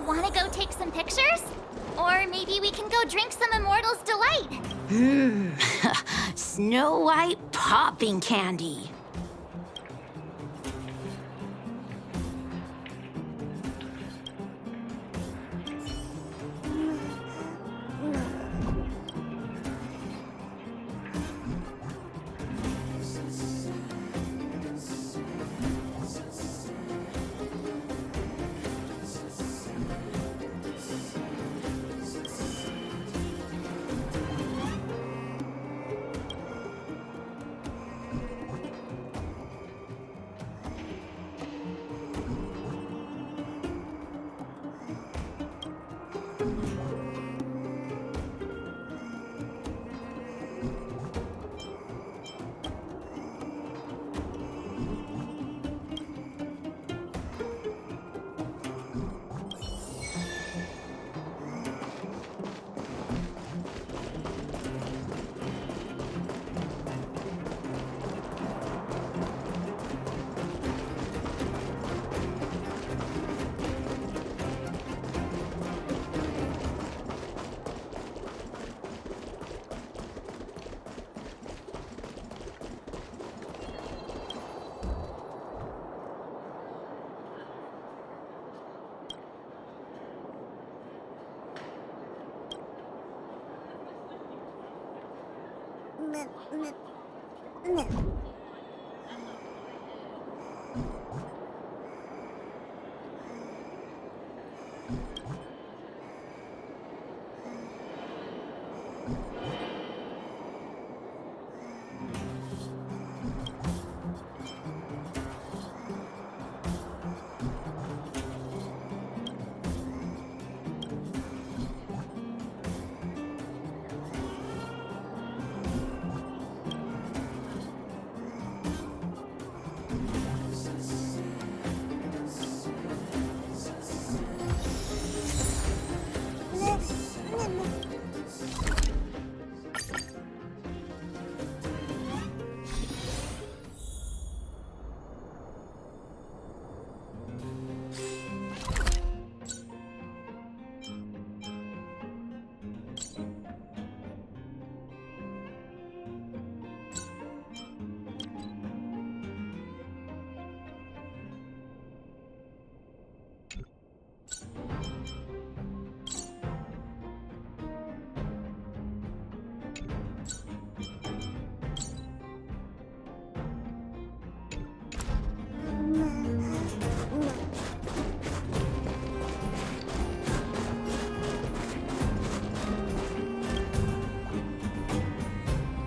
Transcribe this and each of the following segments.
wanna go take some pictures? Or maybe we can go drink some Immortal's Delight. Snow White popping candy.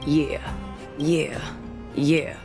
Yeah, yeah, yeah.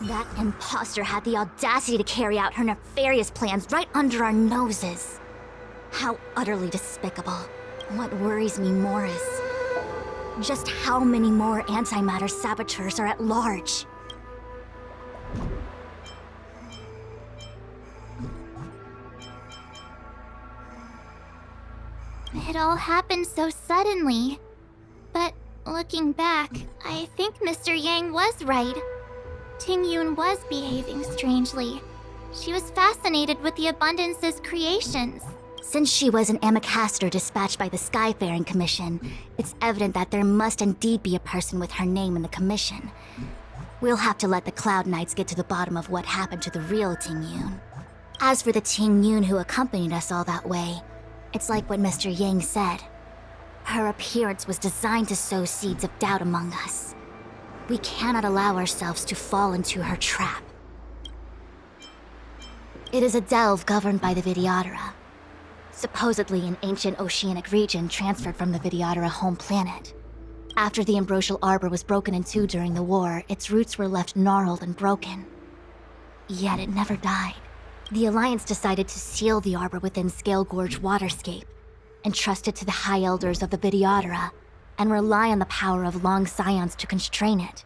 That imposter had the audacity to carry out her nefarious plans right under our noses. How utterly despicable. What worries me more is just how many more antimatter saboteurs are at large. It all happened so suddenly. But looking back, I think Mr. Yang was right. Ting Yun was behaving strangely. She was fascinated with the Abundance's creations. Since she was an Amicastor dispatched by the Skyfaring Commission, it's evident that there must indeed be a person with her name in the commission. We'll have to let the Cloud Knights get to the bottom of what happened to the real Ting Yun. As for the Ting Yun who accompanied us all that way, it's like what Mr. Yang said. Her appearance was designed to sow seeds of doubt among us. We cannot allow ourselves to fall into her trap. It is a delve governed by the Vidyadhara, supposedly an ancient oceanic region transferred from the Vidyadhara home planet. After the Ambrosial Arbor was broken in two during the war, its roots were left gnarled and broken. Yet it never died. The Alliance decided to seal the arbor within Scale Gorge waterscape, entrust it to the High Elders of the Vidyadhara, and rely on the power of long scions to constrain it.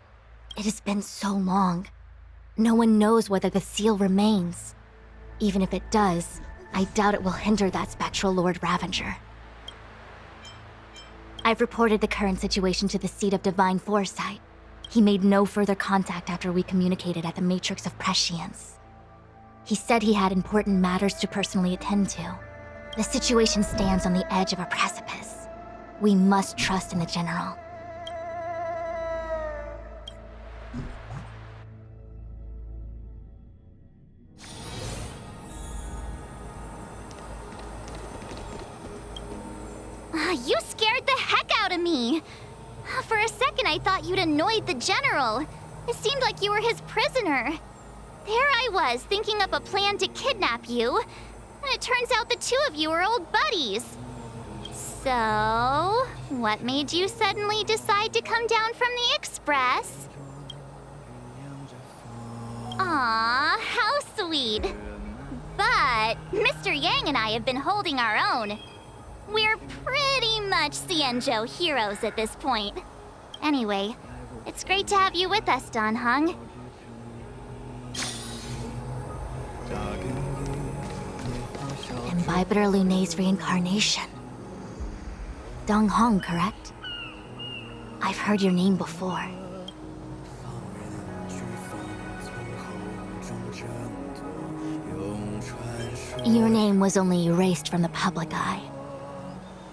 It has been so long. No one knows whether the seal remains. Even if it does, I doubt it will hinder that spectral Lord Ravenger. I've reported the current situation to the Seat of Divine Foresight. He made no further contact after we communicated at the Matrix of Prescience. He said he had important matters to personally attend to. The situation stands on the edge of a precipice. We must trust in the General. You scared the heck out of me! For a second I thought you'd annoyed the General. It seemed like you were his prisoner. There I was, thinking up a plan to kidnap you. And it turns out the two of you are old buddies. So, what made you suddenly decide to come down from the Express? Aw, how sweet. But Mr. Yang and I have been holding our own. We're pretty much Xianzhou heroes at this point. Anyway, it's great to have you with us, Dan Heng. Imbibitor Lunay's reincarnation. Dong Hong, correct? I've heard your name before. Your name was only erased from the public eye.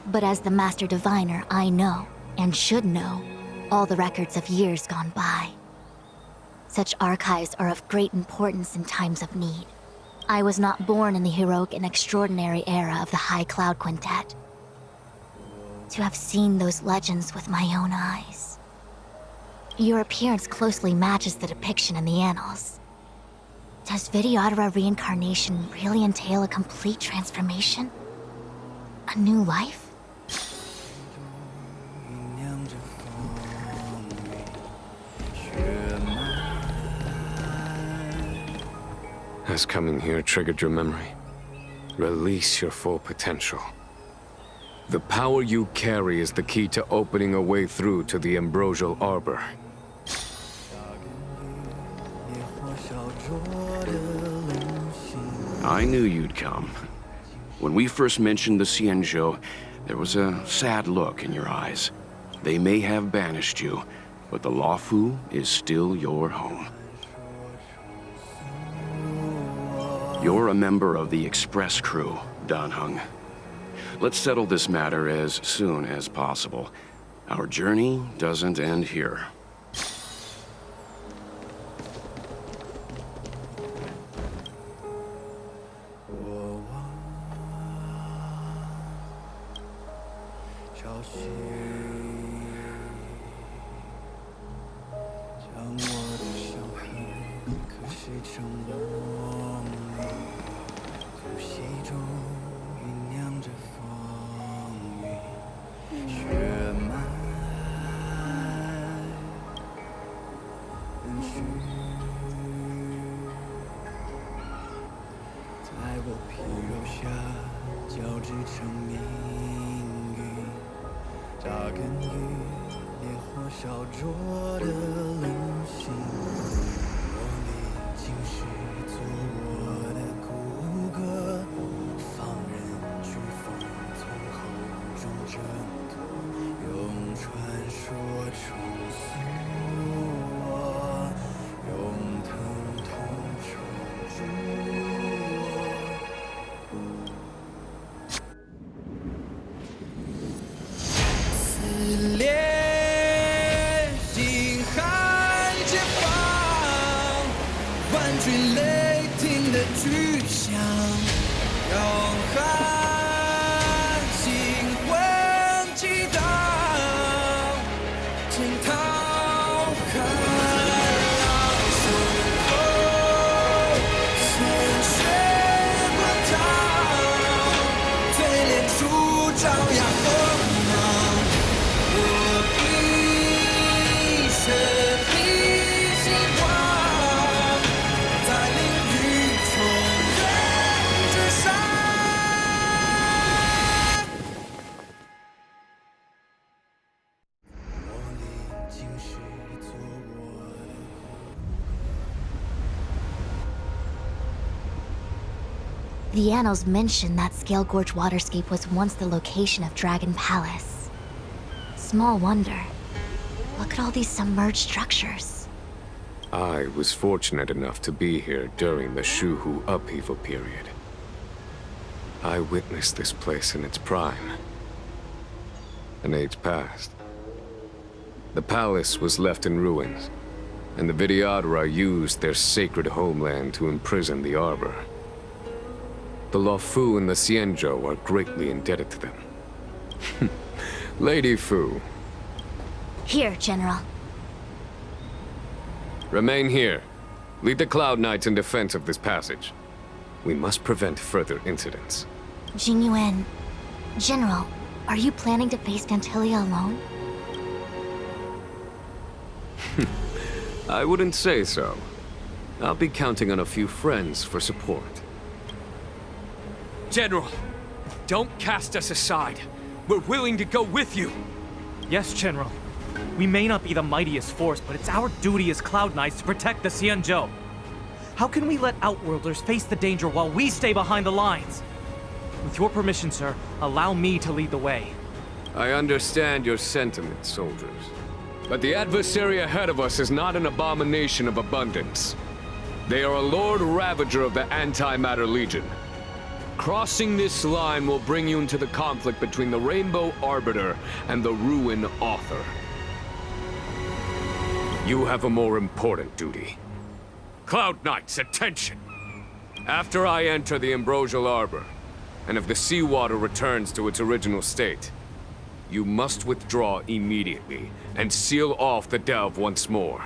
But as the Master Diviner, I know, and should know, all the records of years gone by. Such archives are of great importance in times of need. I was not born in the heroic and extraordinary era of the High Cloud Quintet. To have seen those legends with my own eyes. Your appearance closely matches the depiction in the annals. Does Vidyadhara reincarnation really entail a complete transformation? A new life? Has coming here triggered your memory? Release your full potential. The power you carry is the key to opening a way through to the Ambrosial Arbor. I knew you'd come. When we first mentioned the Xianzhou, there was a sad look in your eyes. They may have banished you, but the Luofu is still your home. You're a member of the Express crew, Dan Heng. Let's settle this matter as soon as possible. Our journey doesn't end here. 皮肉下交织成命运，扎根于烈火烧灼的灵性。我历经世做我的骨骼，放任飓风从口中挣脱，用传说重塑我，用疼痛守住我。撕裂星海解放，万军雷霆的巨响，摇撼星魂激荡，惊涛骇浪，身后鲜血滚烫，淬炼出张扬锋芒。我一生披星光，在领域重任之上。我历经世做我的。The annals mention that Scale Gorge waterscape was once the location of Dragon Palace. Small wonder. Look at all these submerged structures. I was fortunate enough to be here during the Shuhu upheaval period. I witnessed this place in its prime. An age passed. The palace was left in ruins, and the Vidyadhara used their sacred homeland to imprison the Arbor. The Luofu and the Xianzhou are greatly indebted to them. Lady Fu, Here, General. remain here. Lead the Cloud Knights in defense of this passage. We must prevent further incidents. Jingyuan. General, are you planning to face Dantilia alone? I wouldn't say so. I'll be counting on a few friends for support. General, don't cast us aside. We're willing to go with you. Yes, General. We may not be the mightiest force, but it's our duty as Cloud Knights to protect the Xianzhou. How can we let Outworlders face the danger while we stay behind the lines? With your permission, sir, allow me to lead the way. I understand your sentiments, soldiers. But the adversary ahead of us is not an abomination of abundance. They are a Lord Ravager of the Antimatter Legion. Crossing this line will bring you into the conflict between the Rainbow Arbiter and the Ruin Author. You have a more important duty. Cloud Knights, attention! After I enter the Ambrosial Arbor, and if the seawater returns to its original state, you must withdraw immediately and seal off the delve once more.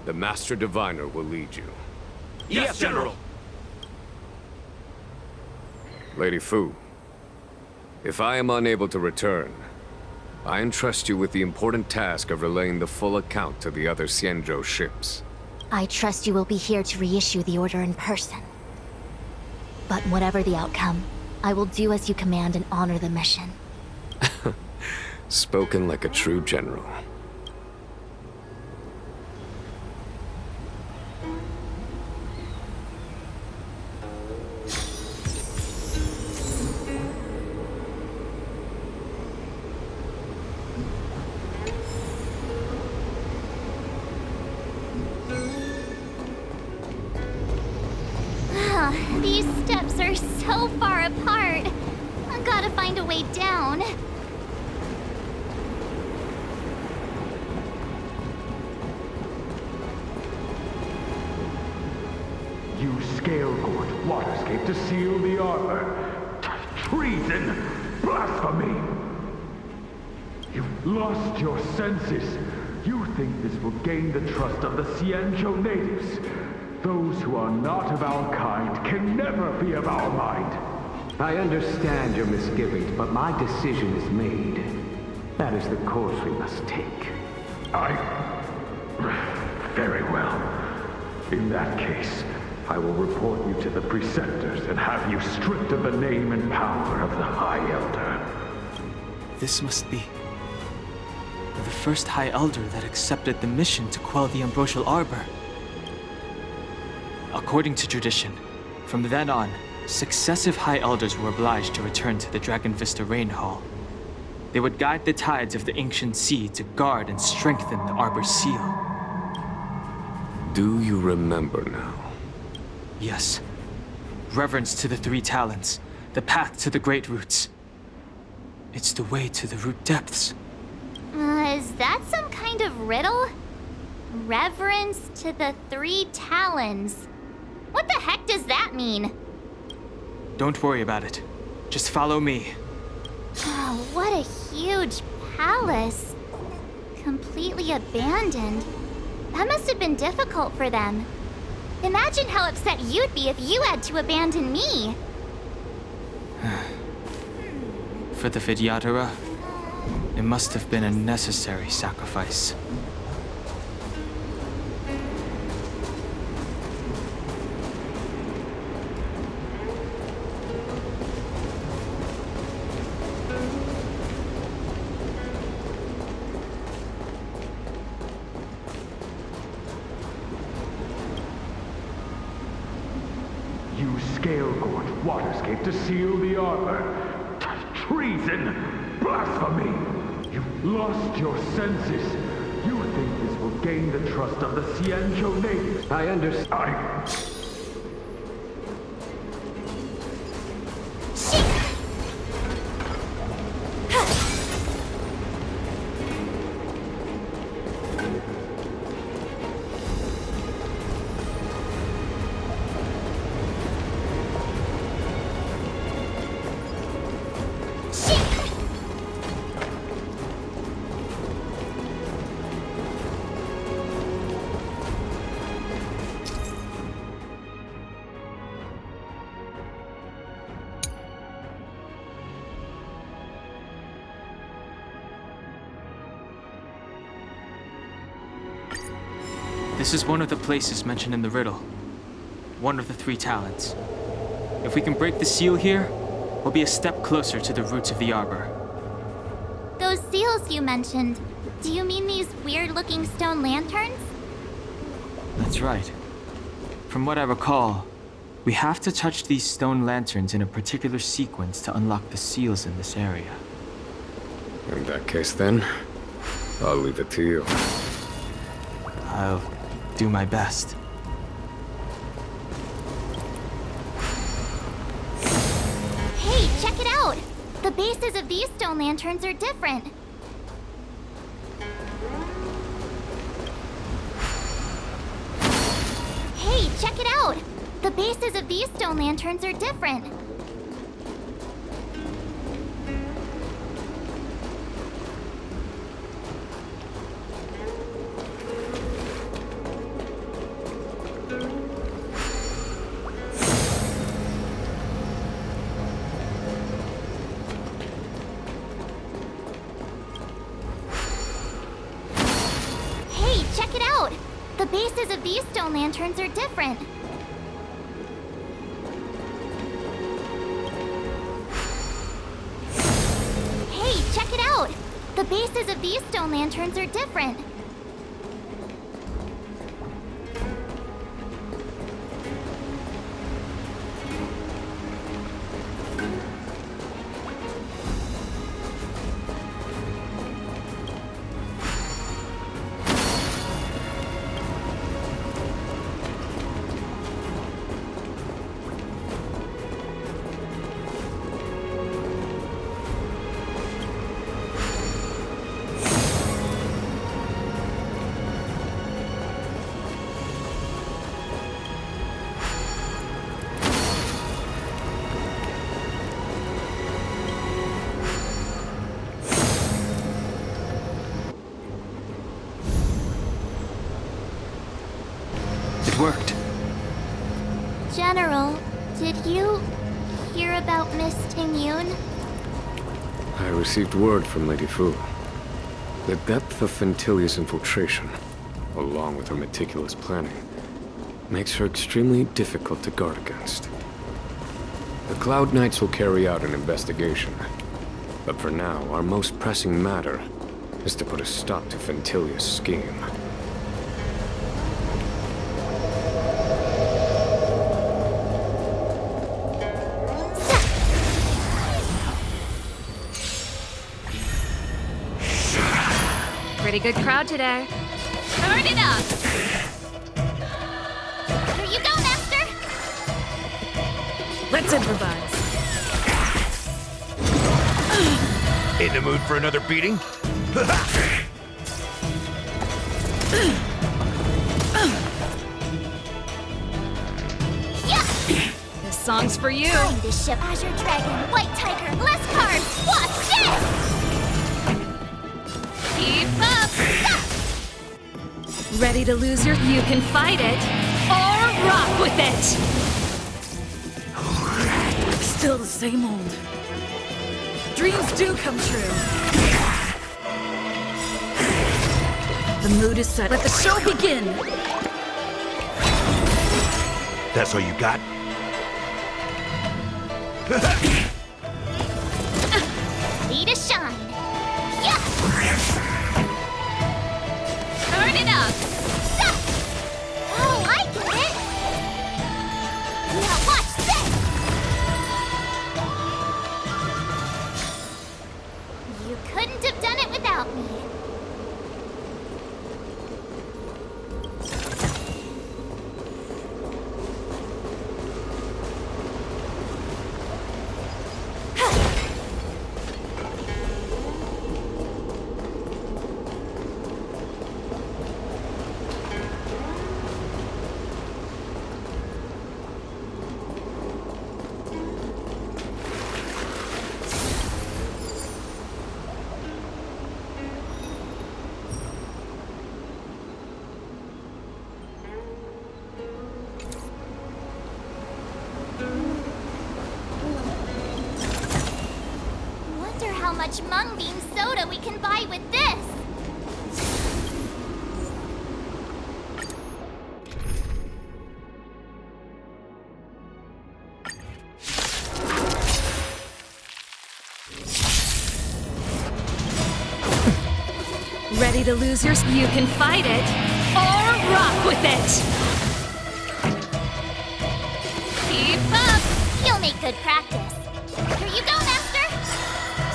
The Master Diviner will lead you. Yes, General! Lady Fu, if I am unable to return, I entrust you with the important task of relaying the full account to the other Xianzhou ships. I trust you will be here to reissue the order in person. But whatever the outcome, I will do as you command and honor the mission. Spoken like a true general. These steps are so far apart. I gotta find a way down. You Scale Gorge waterscape to seal the arbor. Treason! Blasphemy! You've lost your senses. You think this will gain the trust of the Xianzhou natives. Those who are not of our kind can never be of our mind. I understand your misgivings, but my decision is made. That is the course we must take. Very well. In that case, I will report you to the Preceptors and have you stripped of the name and power of the High Elder. This must be the first High Elder that accepted the mission to quell the Ambrosial Arbor. According to tradition, from then on, successive High Elders were obliged to return to the Dragon Vista Rain Hall. They would guide the tides of the ancient sea to guard and strengthen the Arbor's seal. Do you remember now? Yes. Reverence to the three talents, the path to the great roots. It's the way to the root depths. Is that some kind of riddle? Reverence to the three talons. What the heck does that mean? Don't worry about it. Just follow me. Oh, what a huge palace. Completely abandoned. That must have been difficult for them. Imagine how upset you'd be if you had to abandon me. For the Vidyadhara, it must have been a necessary sacrifice. You scale-gorge waterscape to seal the arbor. Treason! Blasphemy! You've lost your senses. You think this will gain the trust of the Xianzhou natives. I understand. This is one of the places mentioned in the riddle. One of the three talents. If we can break the seal here, we'll be a step closer to the roots of the arbor. Those seals you mentioned, do you mean these weird-looking stone lanterns? That's right. From what I recall, we have to touch these stone lanterns in a particular sequence to unlock the seals in this area. In that case then, I'll leave it to you. I'll do my best. Hey, check it out! The bases of these stone lanterns are different. Hey, check it out! The bases of these stone lanterns are different. Check it out! The bases of these stone lanterns are different. Hey, check it out! The bases of these stone lanterns are different. It worked. General, did you hear about Miss Tingyun? I received word from Lady Fu. The depth of Fentilia's infiltration, along with her meticulous planning, makes her extremely difficult to guard against. The Cloud Knights will carry out an investigation. But for now, our most pressing matter is to put a stop to Fentilia's scheme. Pretty good crowd today. Turn it up! Here you go, Master! Let's improvise. In the mood for another beating? This song's for you. Time to ship Azure Dragon, White Tiger, less cards! Watch this! Keep up! Ready to lose your... You can fight it, or rock with it! Still the same old. Dreams do come true. The mood is set. Let the show begin! That's all you got? Ready to shine! Yeah! Turn it up! Oh, I get it! Now watch this! You couldn't have done it without me. Wonder how much mung bean soda we can buy with this. Ready to lose your... You can fight it, or rock with it! Keep up! You'll make good practice. Here you go, Master!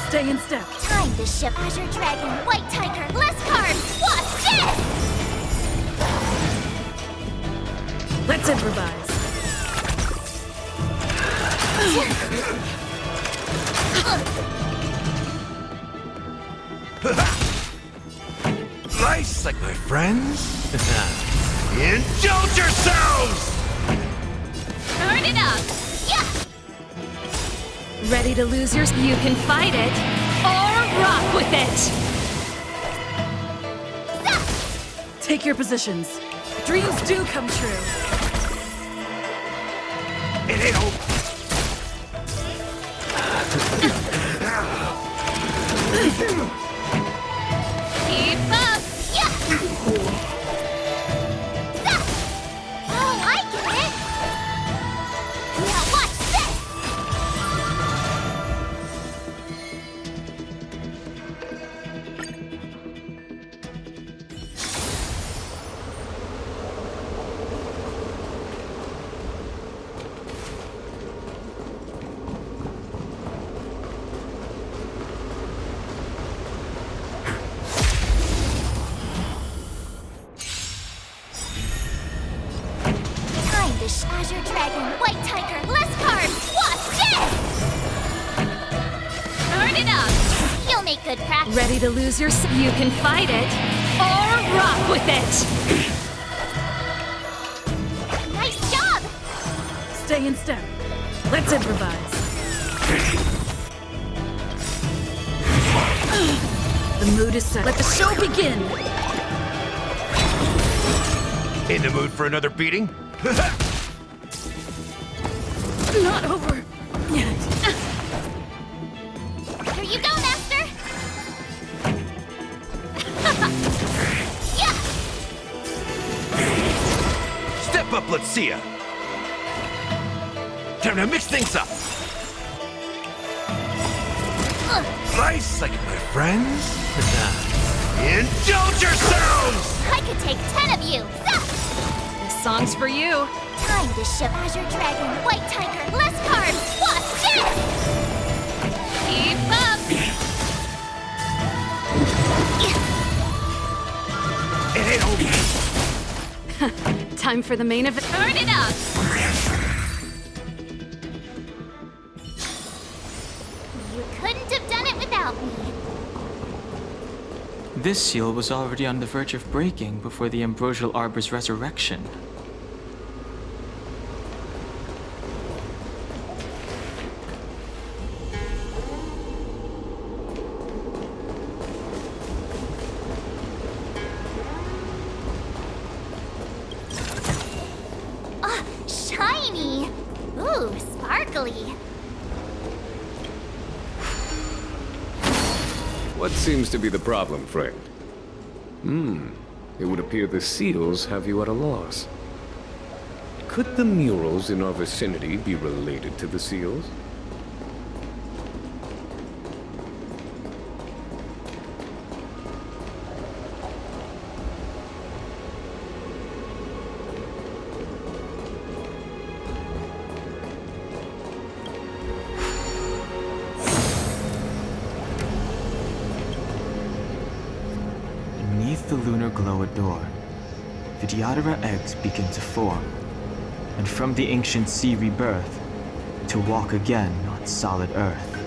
Stay in step. Time to ship Azure Dragon, White Tiger, less cards! Watch this! Let's improvise. Nice, like my friends. Indulge yourselves! Turn it up! Yeah! Ready to lose your... You can fight it, or rock with it! Take your positions. Dreams do come true. It ain't over. Keep up! Yeah! Oh, I get it! Now watch this! Time to Azure Dragon, White Tiger, less cards! Watch this! Turn it up! You'll make good practice. Ready to lose your... You can fight it, or rock with it! Nice job! Stay in step. Let's improvise. The mood is set. Let the show begin! In the mood for another beating? Not over yet. Here you go, Master! Yeah! Step up let's see ya. Time to mix things up. Nice, like my friends. Indulge yourselves! I could take 10 of you! This song's for you. Time to show Azure Dragon, White Tiger, less carbs! Watch this! Keep up! It ain't over. Time for the main event. Turn it up! You couldn't have done it without me. This seal was already on the verge of breaking before the Ambrosial Arbor's resurrection. Ah, shiny! Ooh, sparkly. What seems to be the problem, friend? It would appear the seals have you at a loss. Could the murals in our vicinity be related to the seals? Beneath the lunar glow adorned, Vidyadhara eggs begin to form, and from the ancient sea rebirth, to walk again on solid earth.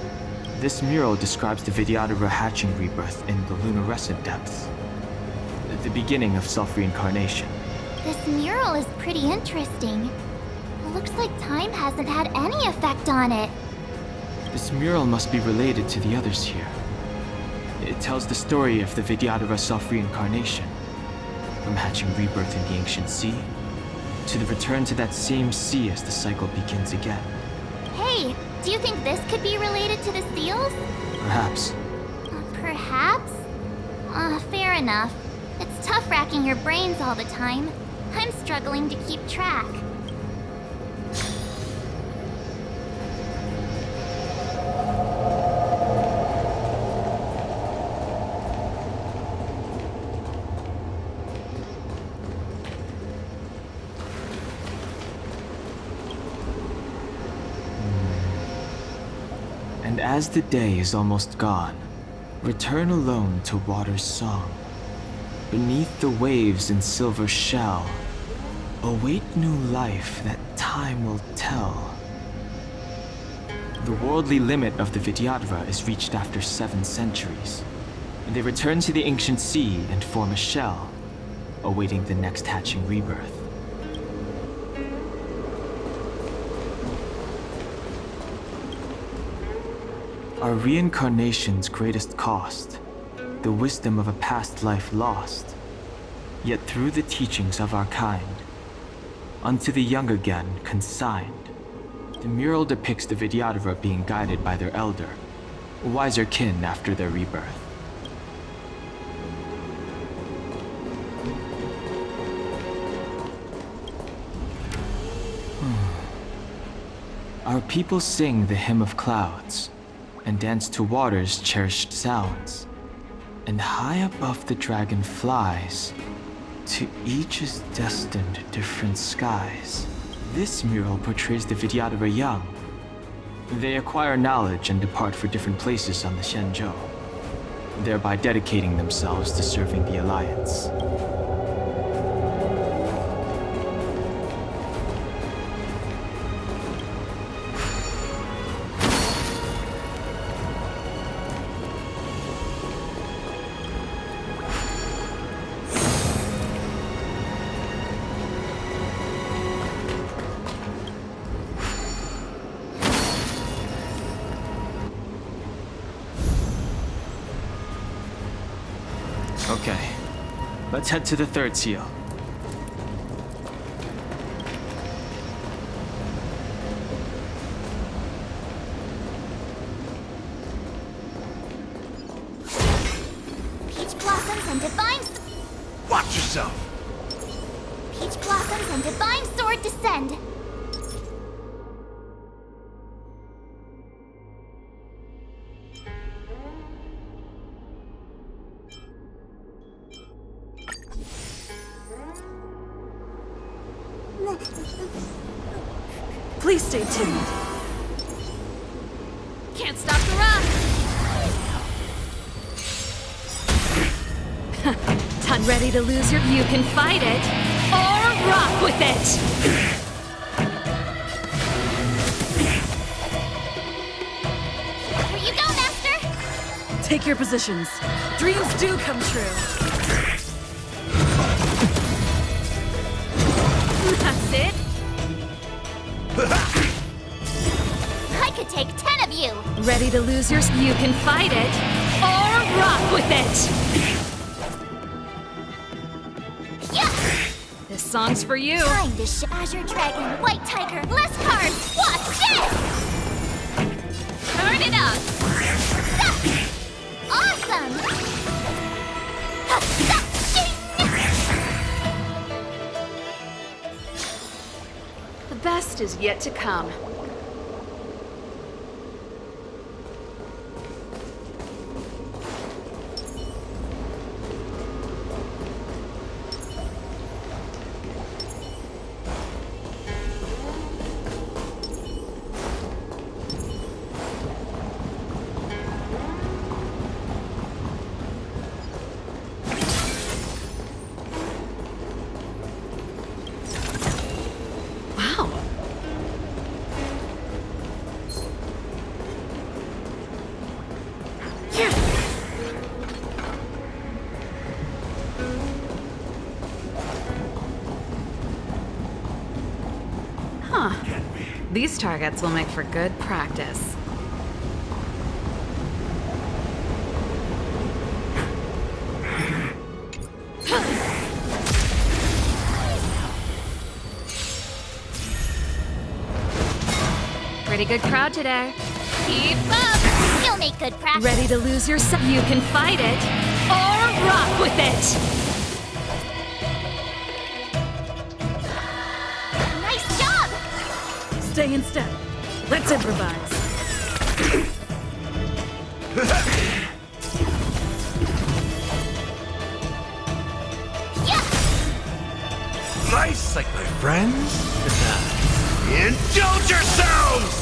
This mural describes the Vidyadhara hatching rebirth in the luminescent depths, the beginning of self-reincarnation. This mural is pretty interesting. It looks like time hasn't had any effect on it. This mural must be related to the others here. It tells the story of the Vidyadhara self-reincarnation, from hatching rebirth in the ancient sea, to the return to that same sea as the cycle begins again. Hey, do you think this could be related to the seals? Perhaps. Perhaps? Fair enough. It's tough racking your brains all the time. I'm struggling to keep track. And as the day is almost gone, return alone to water's song. Beneath the waves in silver shell, await new life that time will tell. The worldly limit of the Vidyadhara is reached after 7 centuries, and they return to the ancient sea and form a shell, awaiting the next hatching rebirth. Our reincarnation's greatest cost, the wisdom of a past life lost, yet through the teachings of our kind, unto the young again consigned. The mural depicts the Vidyadhara being guided by their elder, a wiser kin after their rebirth. Our people sing the hymn of clouds, and dance to water's cherished sounds. And high above the dragon flies, to each is destined different skies. This mural portrays the Vidyadhara young. They acquire knowledge and depart for different places on the Xianzhou, thereby dedicating themselves to serving the Alliance. Okay, let's head to the 3rd seal. Peach blossoms and divine... Watch yourself! Peach blossoms and divine sword descend. Please stay tuned. Can't stop the rock! Done ready to lose your... You can fight it, or rock with it! Here you go, Master! Take your positions. Dreams do come true. That's it. I could take 10 of you! Ready to lose your... You can fight it, or rock with it! Yeah! This song's for you. Time to Azure Dragon, White Tiger, less cards! Watch this! Turn it up! Awesome! The best is yet to come. These targets will make for good practice. Pretty good crowd today. Keep up! You'll make good practice. Ready to lose your... You can fight it, or rock with it! Nice job! Stay in step. Let's improvise. Nice like my friends. Indulge yourselves!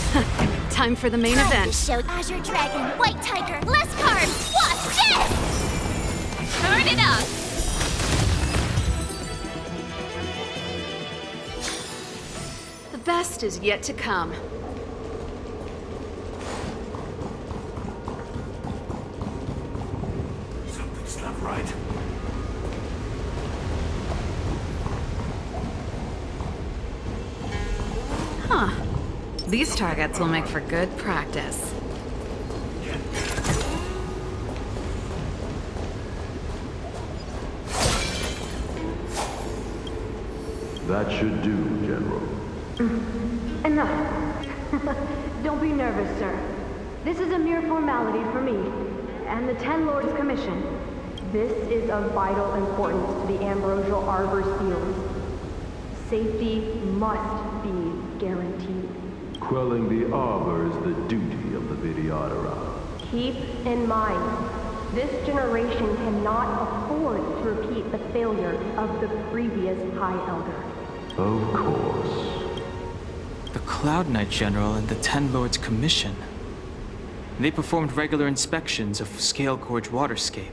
Time for the main event. To show Azure Dragon, White Tiger, less cards! Watch this! Turn it up! The best is yet to come. Something's not right. Huh. These targets will make for good practice. That should do, General. Enough. Don't be nervous, sir. This is a mere formality for me and the Ten Lords Commission. This is of vital importance to the Ambrosial Arbor Seals. Safety must be guaranteed. Quelling the Arbor is the duty of the Vidyadhara. Keep in mind, this generation cannot afford to repeat the failure of the previous High Elder. Of course. The Cloud Knight General and the Ten Lords Commission. They performed regular inspections of Scale Gorge Waterscape.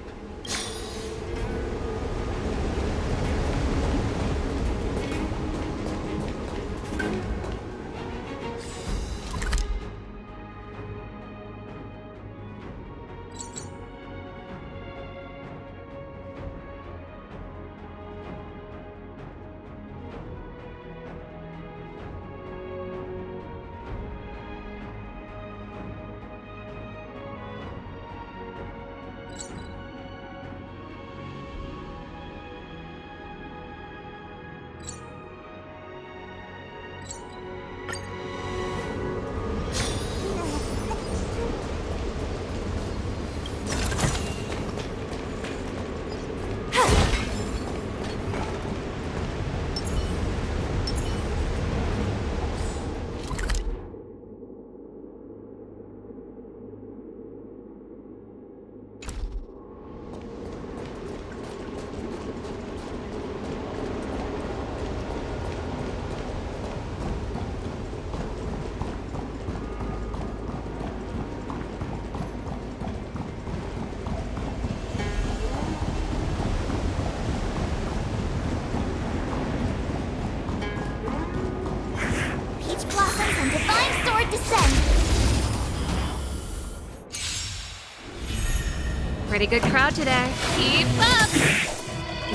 Pretty good crowd today. Keep up!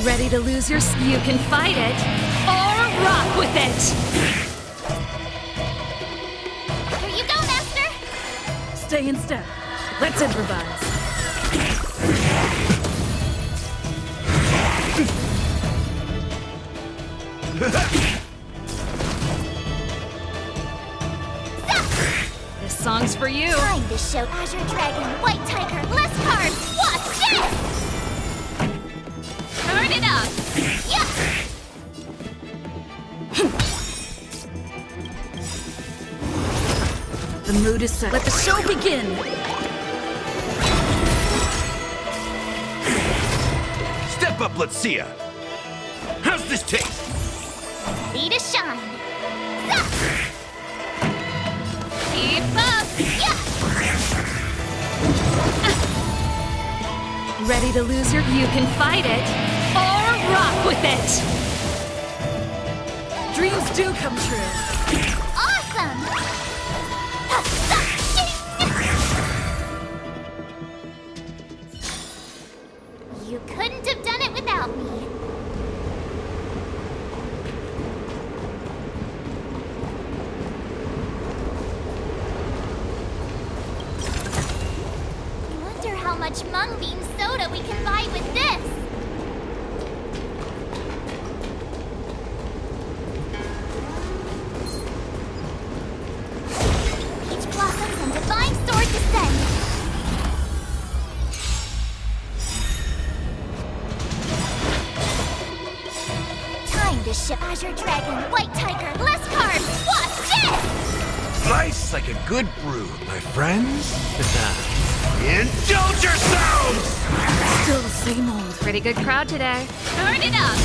Ready to lose your... You can fight it, or rock with it! Here you go, Master! Stay in step. Let's improvise. This song's for you. Time to show Azure Dragon, White Tiger, less carbs! Watch this! Turn it up! Yeah! The mood is set. Let the show begin! Step up, let's see ya. How's this taste? Ready to shine! Keep up! Yeah! Ready to lose your... You can fight it, or rock with it! Dreams do come true. Awesome! You couldn't have done it without me. I wonder how much mung bean soda we can buy with this. Peach blossoms and divine sword descend. Time to ship Azure Dragon, White Tiger, less carbs. Watch this! Nice like a good brew, my friends. Indulge yourselves! Still the same old. Pretty good crowd today. Turn it up!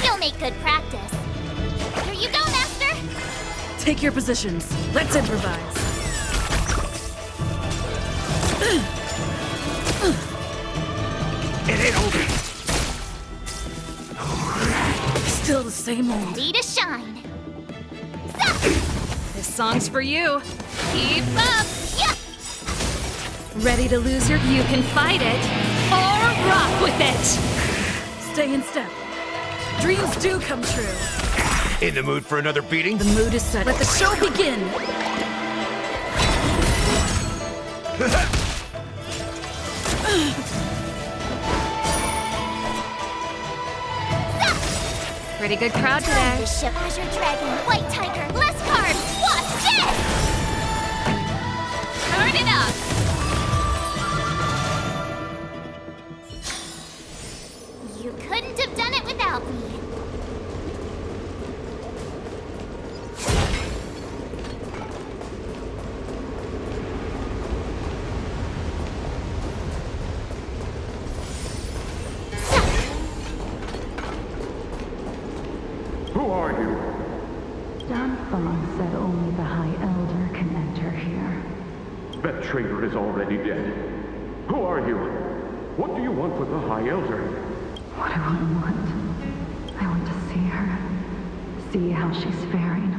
You'll make good practice. Here you go, Master! Take your positions. Let's improvise. It ain't over. Still the same old. Ready to shine. This song's for you. Keep up! Yeah! Ready to lose your... You can fight it, or rock with it! Stay in step. Dreams do come true. In the mood for another beating? The mood is set. Let the show begin! Pretty good crowd Time today. to ship Azure Dragon, White Tiger, less carbs. Watch this! Turn it up! You couldn't have done it without me. Who are you? Danfang said only the High Elder can enter here. That traitor is already dead. Who are you? What do you want with the High Elder? What do I want? I want to see her. See how she's faring.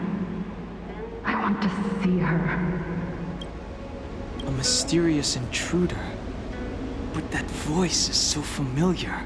I want to see her. A mysterious intruder. But that voice is so familiar.